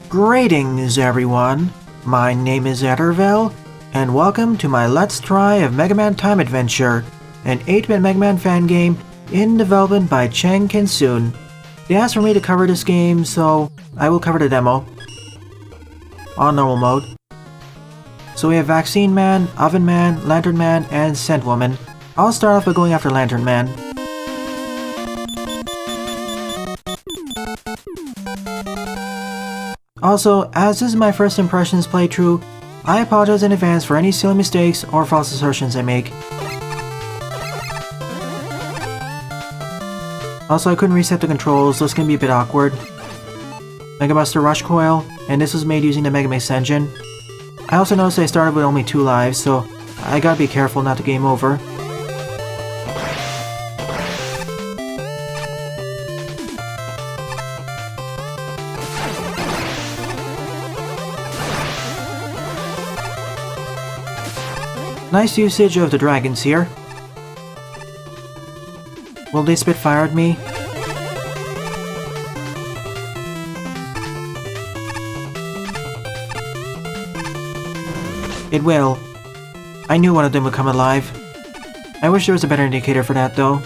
Greetings everyone, my name is Etterville, and welcome to my Let's Try of Mega Man Time Adventure, an 8-bit Mega Man fan game in development by Chang Kinsoon. They asked for me to cover this game, so I will cover the demo. On normal mode. So we have Vaccine Man, Oven Man, Lantern Man, and Scent Woman. I'll start off by going after Lantern Man. Also, as this is my first impressions playthrough, I apologize in advance for any silly mistakes or false assertions I make. Also, I couldn't reset the controls, so it's gonna be a bit awkward. Mega Buster Rush Coil, and this was made using the Mega Mix engine. I also noticed I started with only 2 lives, so I gotta be careful not to game over. Nice usage of the dragons here. Will they spit fire at me? It will. I knew one of them would come alive. I wish there was a better indicator for that though.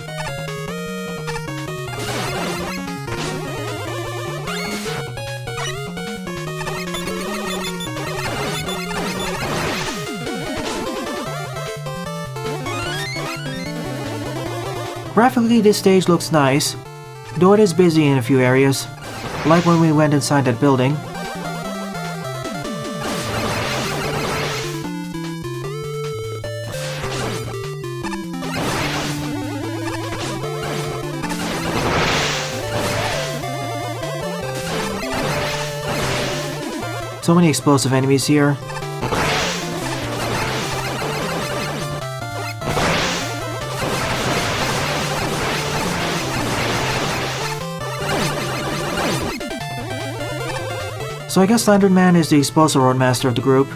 Graphically, this stage looks nice, though it is busy in a few areas, like when we went inside that building. So many explosive enemies here. So I guess Lantern Man is the explosive roadmaster of the group.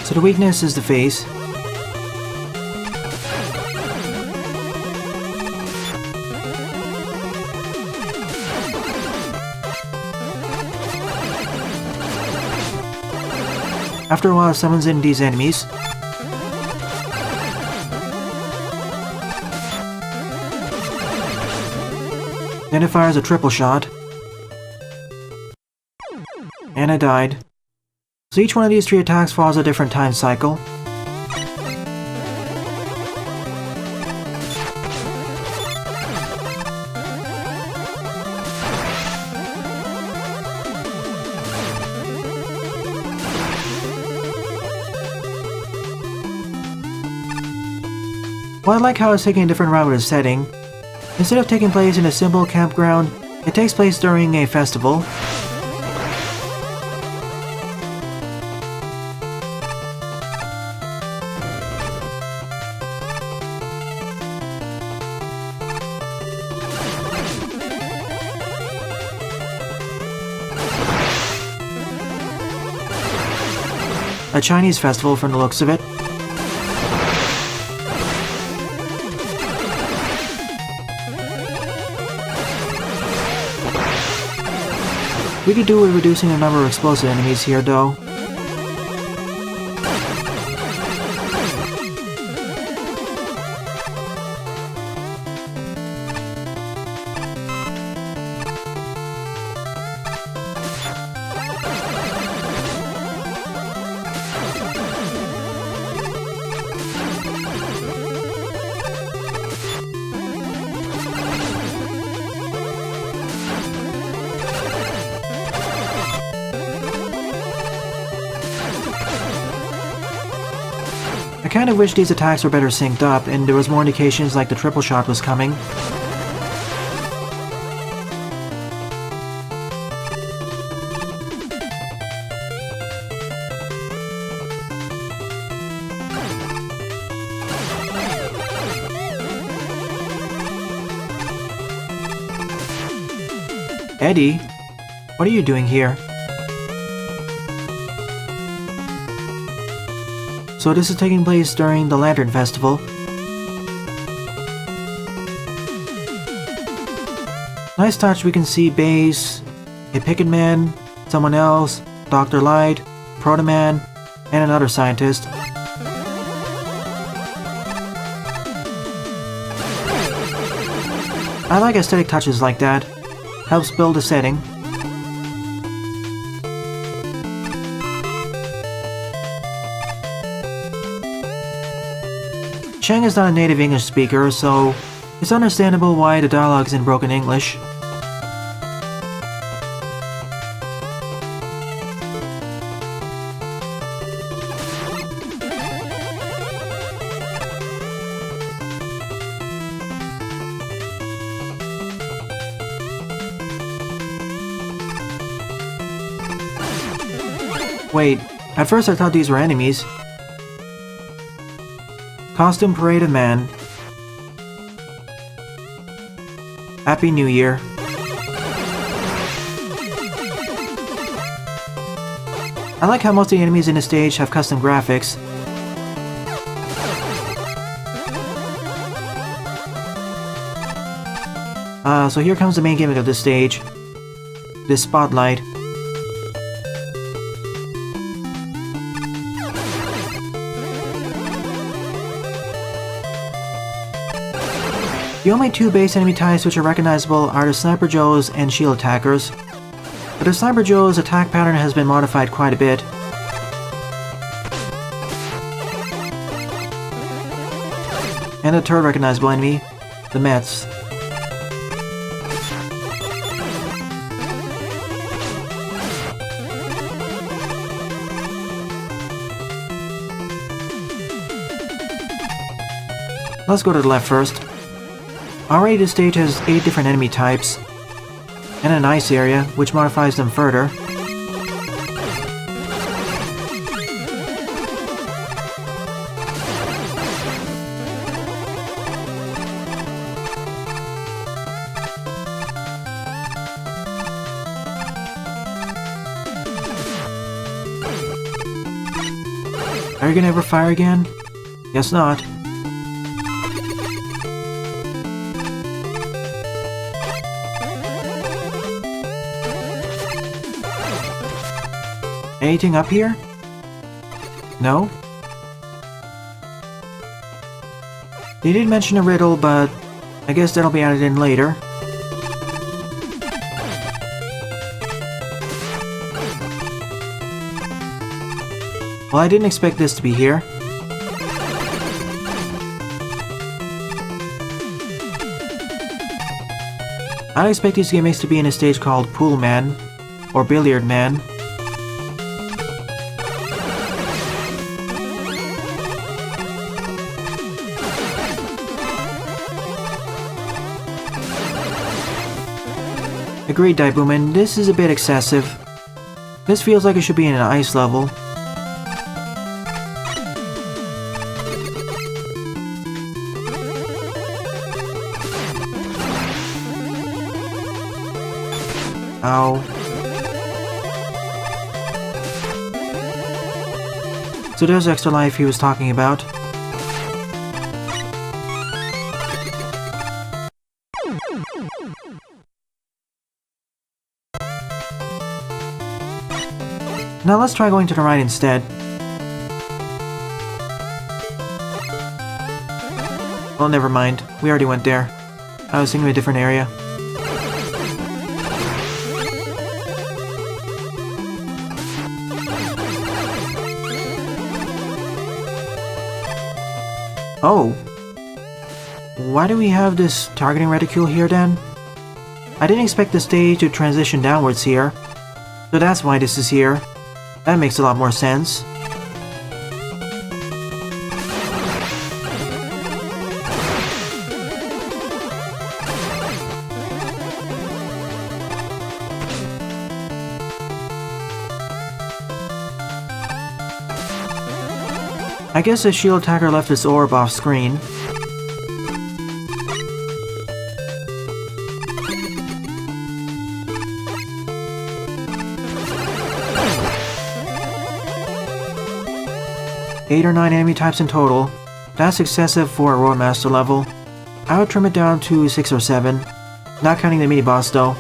So the weakness is the face. After a while, it summons in these enemies. Then it fires a triple shot. And I died. So each one of these 3 attacks follows a different time cycle. Well, I like how it's taking a different route with the setting. Instead of taking place in a simple campground, it takes place during a festival. A Chinese festival from the looks of it. We could do with reducing the number of explosive enemies here though. I kind of wish these attacks were better synced up and there was more indications like the triple shot was coming. Eddie, what are you doing here? So this is taking place during the Lantern Festival. Nice touch, we can see Base, a Picket Man, someone else, Dr. Light, Proto Man, and another scientist. I like aesthetic touches like that. Helps build the setting. Cheng is not a native English speaker, so it's understandable why the dialogue is in broken English. Wait, at first I thought these were enemies. Costume Parade of Man. Happy New Year. I like how most of the enemies in the stage have custom graphics. So here comes the main gimmick of this stage. This spotlight. The only two base enemy types which are recognizable are the Sniper Joes and Shield Attackers, but the Sniper Joe's attack pattern has been modified quite a bit. And the third recognizable enemy, the Mets. Let's go to the left first. Already this stage has 8 different enemy types, and an ice area, which modifies them further. Are you gonna ever fire again? Guess not. Anything up here? No? They did mention a riddle, but I guess that'll be added in later. Well, I didn't expect this to be here. I'd expect these gimmicks to be in a stage called Pool Man, or Billiard Man. Agreed, Daibuman, this is a bit excessive. This feels like it should be in an ice level. Ow. So there's extra life he was talking about. Now let's try going to the right instead. Well, never mind. We already went there. I was thinking of a different area. Oh. Why do we have this targeting reticule here then? I didn't expect the stage to transition downwards here. So that's why this is here. That makes a lot more sense. I guess the shield attacker left its orb off screen. 8 or 9 enemy types in total. That's excessive for a Roar Master level. I would trim it down to 6 or 7, not counting the mini-boss though.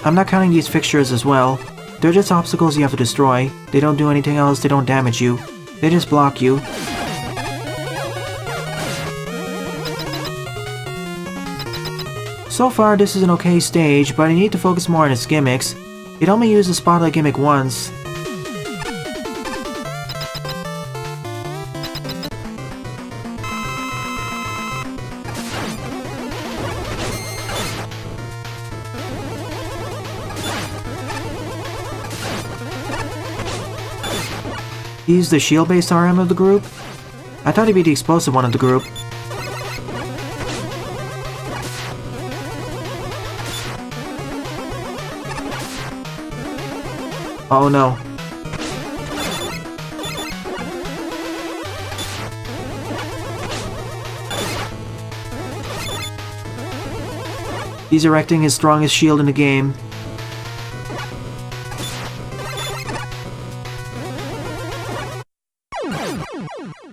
I'm not counting these fixtures as well. They're just obstacles you have to destroy. They don't do anything else, they don't damage you. They just block you. So far, this is an okay stage, but I need to focus more on its gimmicks. It only used the spotlight gimmick once. He's the shield-based RM of the group? I thought he'd be the explosive one of the group. Oh no. He's erecting his strongest shield in the game.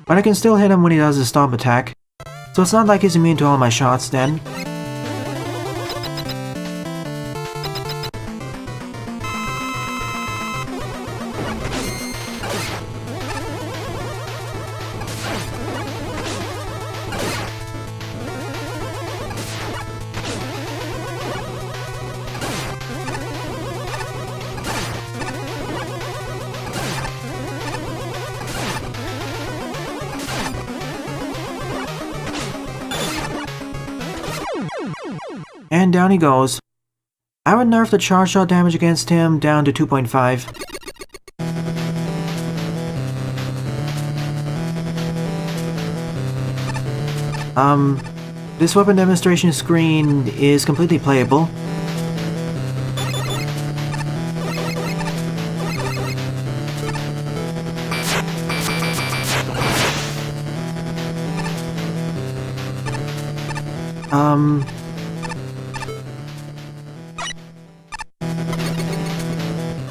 But I can still hit him when he does his stomp attack, so it's not like he's immune to all my shots then. And down he goes. I would nerf the charge shot damage against him down to 2.5. This weapon demonstration screen is completely playable.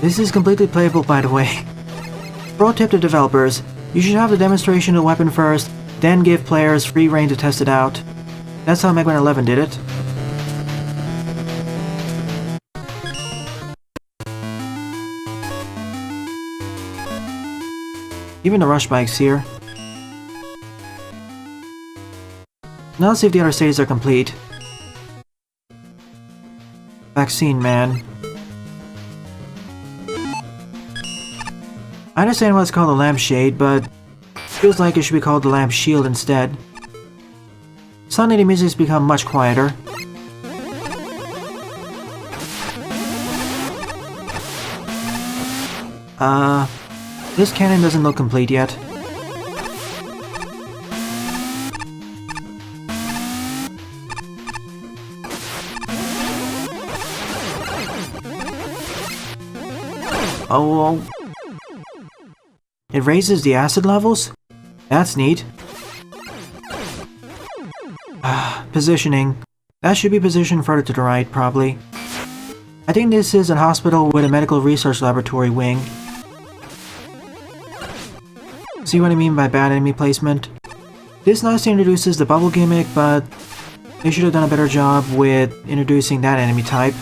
This is completely playable, by the way. Pro tip to developers, you should have the demonstration of the weapon first, then give players free reign to test it out. That's how Mega Man 11 did it. Even the rush bike's here. Now let's see if the other stages are complete. Vaccine Man. I understand why it's called a lampshade, but it feels like it should be called the lamp shield instead. Suddenly the music's become much quieter. This cannon doesn't look complete yet. Oh, it raises the acid levels? That's neat. Positioning. That should be positioned further to the right, probably. I think this is a hospital with a medical research laboratory wing. See what I mean by bad enemy placement? This nicely introduces the bubble gimmick, but they should have done a better job with introducing that enemy type.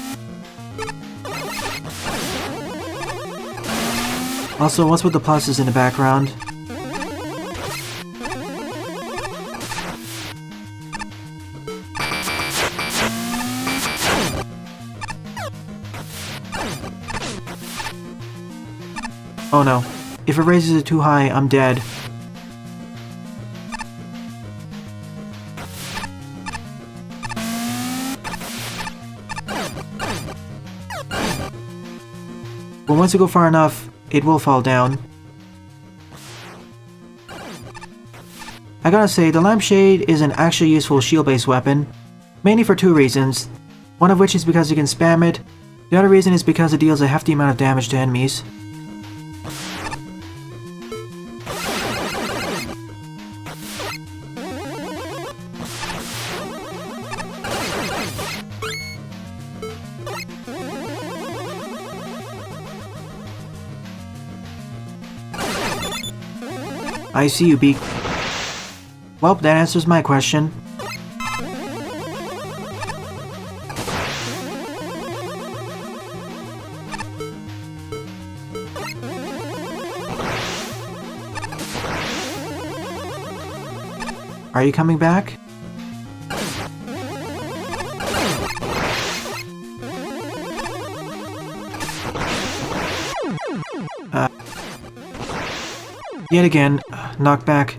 Also, what's with the pluses in the background? Oh no. If it raises it too high, I'm dead. But once you go far enough, it will fall down. I gotta say, the lampshade is an actually useful shield-based weapon, mainly for two reasons. One of which is because you can spam it, the other reason is because it deals a hefty amount of damage to enemies. I see you, Beak. Well, that answers my question. Are you coming back? Yet again, knocked back.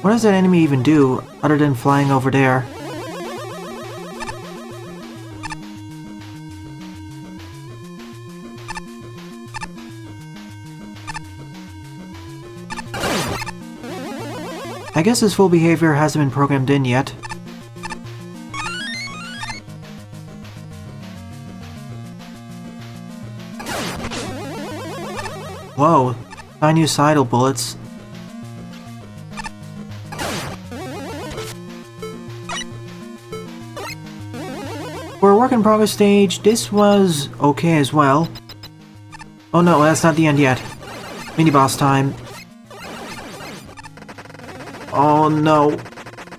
What does that enemy even do, other than flying over there? I guess his full behavior hasn't been programmed in yet. Whoa, 9 new sidle bullets. For a work in progress stage, this was okay as well. Oh no, that's not the end yet. Mini boss time. Oh no.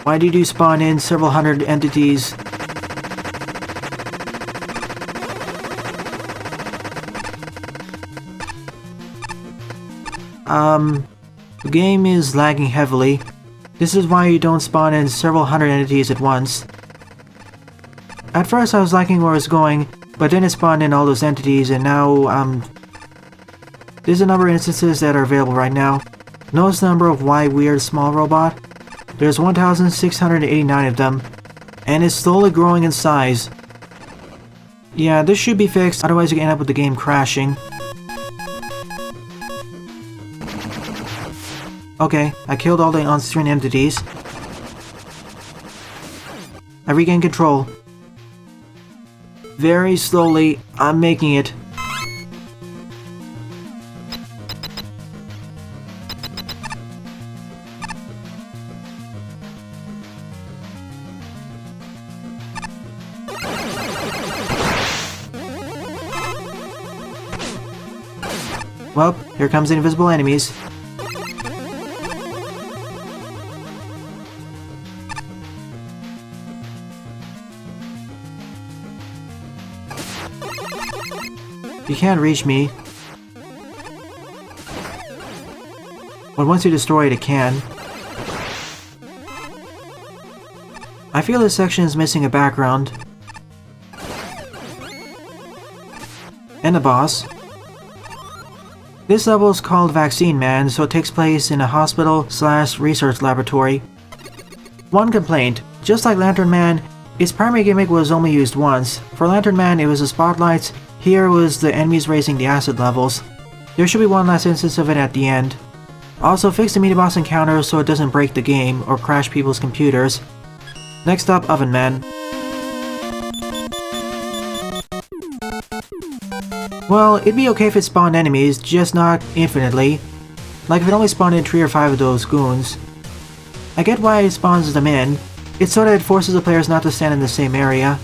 Why did you spawn in several hundred entities? The game is lagging heavily. This is why you don't spawn in several hundred entities at once. At first I was liking where it was going, but then it spawned in all those entities and now, there's a number of instances that are available right now. Notice the number of why weird small robot? There's 1,689 of them, and it's slowly growing in size. Yeah, this should be fixed, otherwise you can end up with the game crashing. Okay, I killed all the on-screen entities. I regained control. Very slowly, I'm making it. Well, here comes the invisible enemies. You can't reach me. But once you destroy it, it can. I feel this section is missing a background. And a boss. This level is called Vaccine Man, so it takes place in a hospital/research laboratory. One complaint: just like Lantern Man, its primary gimmick was only used once. For Lantern Man, it was the spotlights. Here was the enemies raising the acid levels. There should be one last instance of it at the end. Also, fix the mini boss encounter so it doesn't break the game or crash people's computers. Next up, Oven Man. Well, it'd be okay if it spawned enemies, just not infinitely. Like if it only spawned in 3 or 5 of those goons. I get why it spawns them in. It's so that it forces the players not to stand in the same area.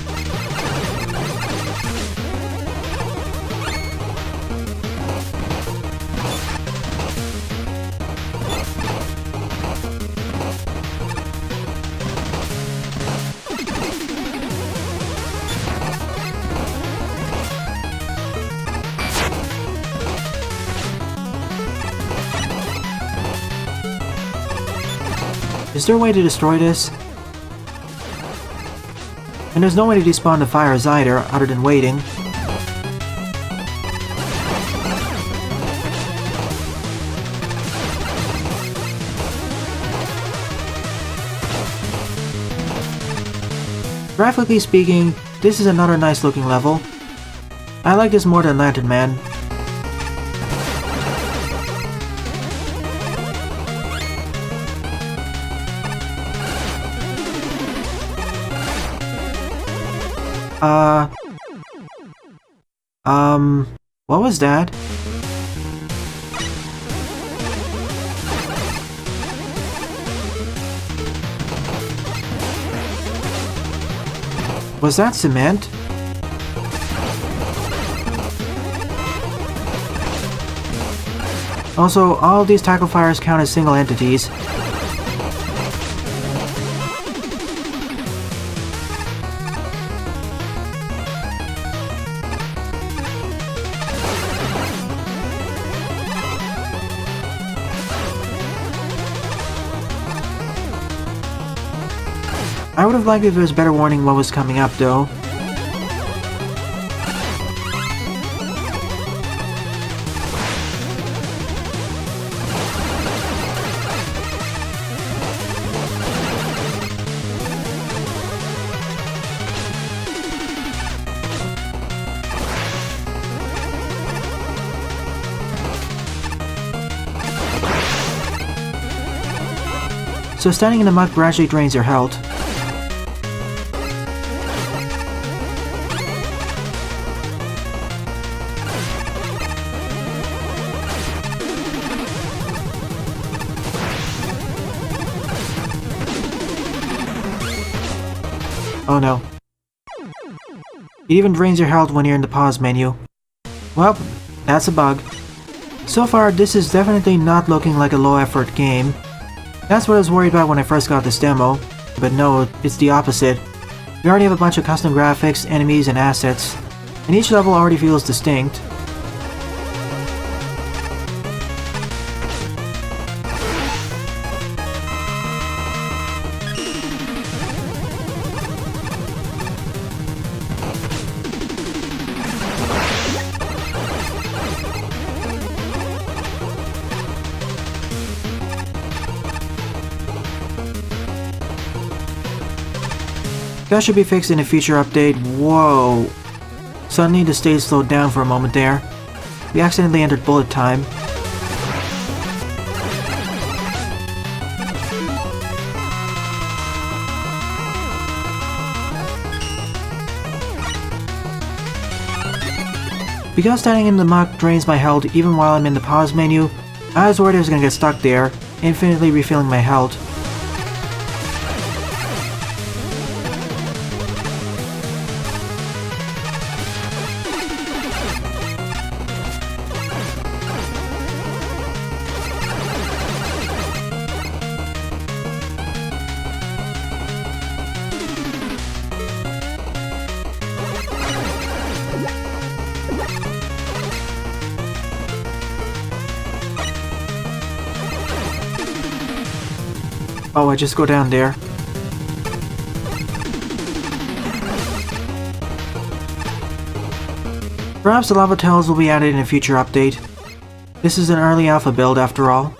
Is there a way to destroy this? And there's no way to despawn the fires either, other than waiting. Graphically speaking, this is another nice looking level. I like this more than Lantern Man. What was that? Was that cement? Also, all of these tackle fires count as single entities. I would have liked if there was better warning what was coming up, though. So standing in the mud gradually drains your health. Oh no. It even drains your health when you're in the pause menu. Well, that's a bug. So far, this is definitely not looking like a low-effort game. That's what I was worried about when I first got this demo, but no, it's the opposite. We already have a bunch of custom graphics, enemies, and assets, and each level already feels distinct. That should be fixed in a future update. Whoa! Suddenly the stage slowed down for a moment there. We accidentally entered bullet time. Because standing in the muck drains my health even while I'm in the pause menu, I was worried I was gonna get stuck there, infinitely refilling my health. Oh, I just go down there. Perhaps the lava tails will be added in a future update. This is an early alpha build after all.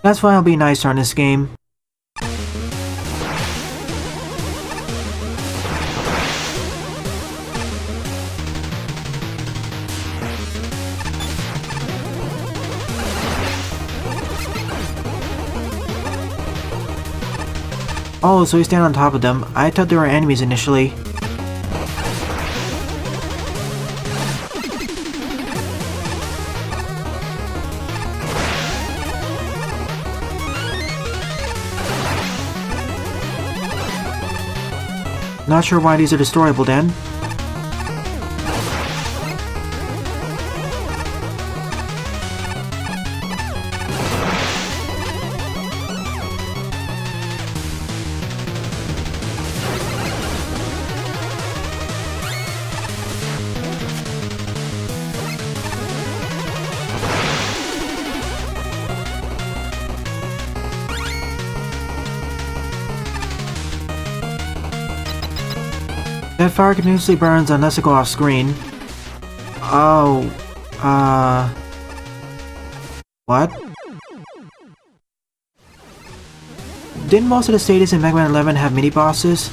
That's why I'll be nicer on this game. Oh, so we stand on top of them. I thought they were enemies initially. Not sure why these are destroyable then. That fire continuously burns unless it goes off screen. Oh, what? Didn't most of the stages in Mega Man 11 have mini-bosses?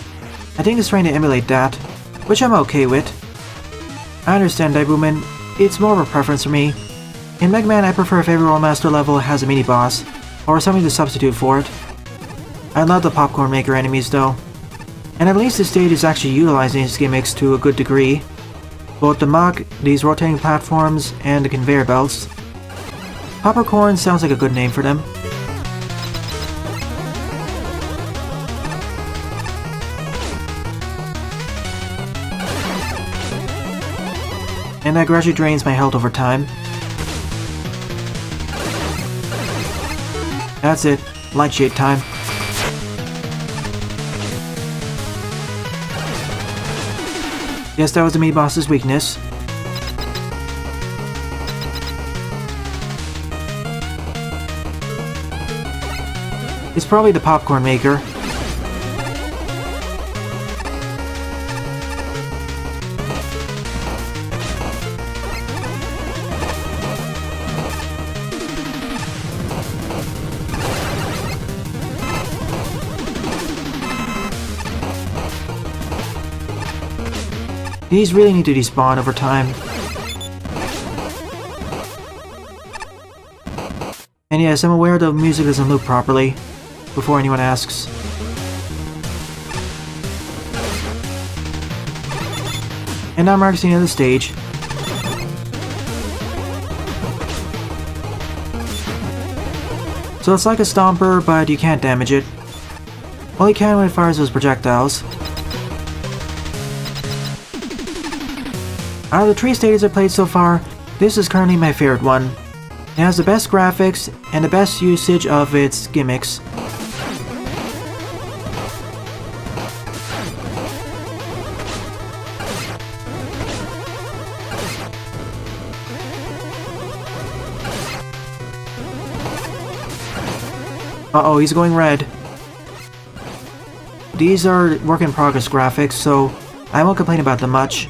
I think it's trying to emulate that, which I'm okay with. I understand, Daibuman, it's more of a preference for me. In Mega Man, I prefer if every World Master level has a mini-boss, or something to substitute for it. I love the popcorn maker enemies though. And at least the stage is actually utilizing its gimmicks to a good degree. Both the muck, these rotating platforms, and the conveyor belts. Popcorn sounds like a good name for them. and that gradually drains my health over time. That's it. Light shade time. Yes, that was the mini-boss's weakness. It's probably the popcorn maker. These really need to despawn over time. And yes, I'm aware the music doesn't loop properly, before anyone asks. And now marks the end of the stage. So it's like a stomper, but you can't damage it. Well, you can when it fires those projectiles. Out of the 3 stages I've played so far, this is currently my favorite one. It has the best graphics and the best usage of its gimmicks. Uh-oh, he's going red. These are work-in-progress graphics, so I won't complain about them much.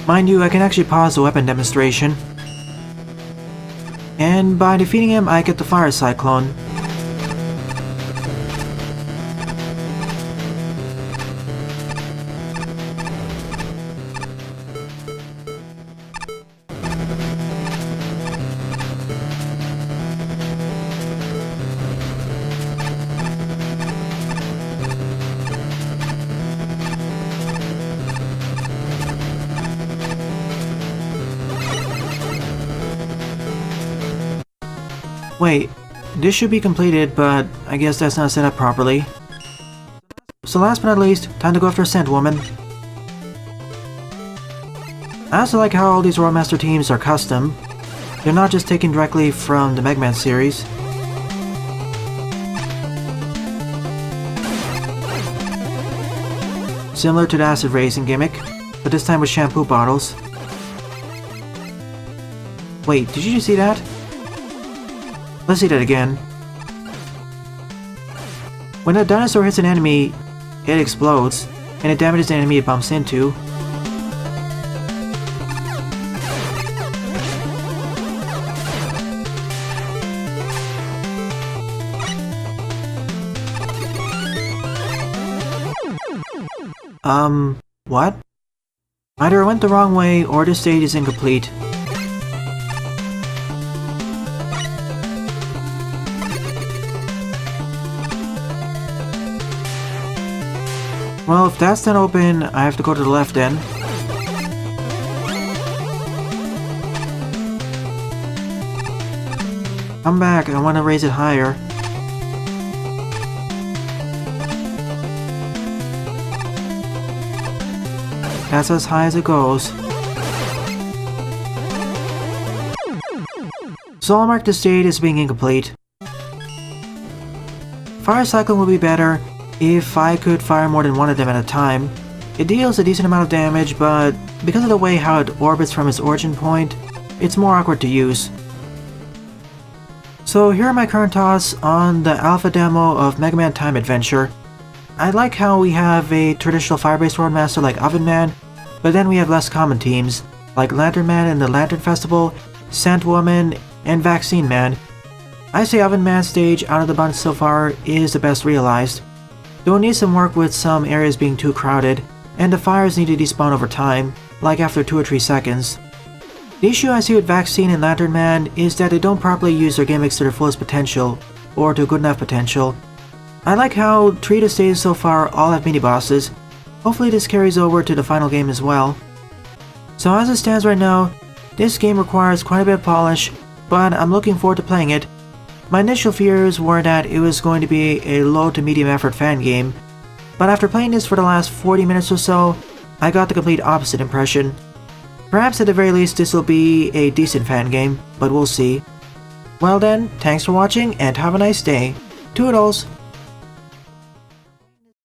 Mind you, I can actually pause the weapon demonstration. And by defeating him, I get the Fire Cyclone. Wait, this should be completed, but I guess that's not set up properly. So last but not least, time to go after Scent Woman. I also like how all these Royal teams are custom. They're not just taken directly from the Mega Man series. Similar to the acid racing gimmick, but this time with shampoo bottles. Wait, did you just see that? Let's see that again. When a dinosaur hits an enemy, it explodes, and it damages the enemy it bumps into. What? Either I went the wrong way, or this stage is incomplete. Well, if that's not open, I have to go to the left then. Come back, I want to raise it higher. That's as high as it goes. So I'll mark the stage as being incomplete. Fire Cyclone would be better if I could fire more than one of them at a time. It deals a decent amount of damage, but because of the way how it orbits from its origin point, it's more awkward to use. So here are my current thoughts on the alpha demo of Mega Man Time Adventure. I like how we have a traditional fire-based Roadmaster like Oven Man, but then we have less common teams, like Lantern Man in the Lantern Festival, Scent Woman, and Vaccine Man. I say Oven Man's stage out of the bunch so far is the best realized. Though it needs some work with some areas being too crowded, and the fires need to despawn over time, like after 2 or 3 seconds. The issue I see with Vaccine and Lantern Man is that they don't properly use their gimmicks to their fullest potential, or to good enough potential. I like how 3 of the stages so far all have mini-bosses. Hopefully this carries over to the final game as well. So as it stands right now, this game requires quite a bit of polish, but I'm looking forward to playing it. My initial fears were that it was going to be a low to medium effort fan game, but after playing this for the last 40 minutes or so, I got the complete opposite impression. Perhaps at the very least this will be a decent fan game, but we'll see. Well then, thanks for watching and have a nice day. Toodles!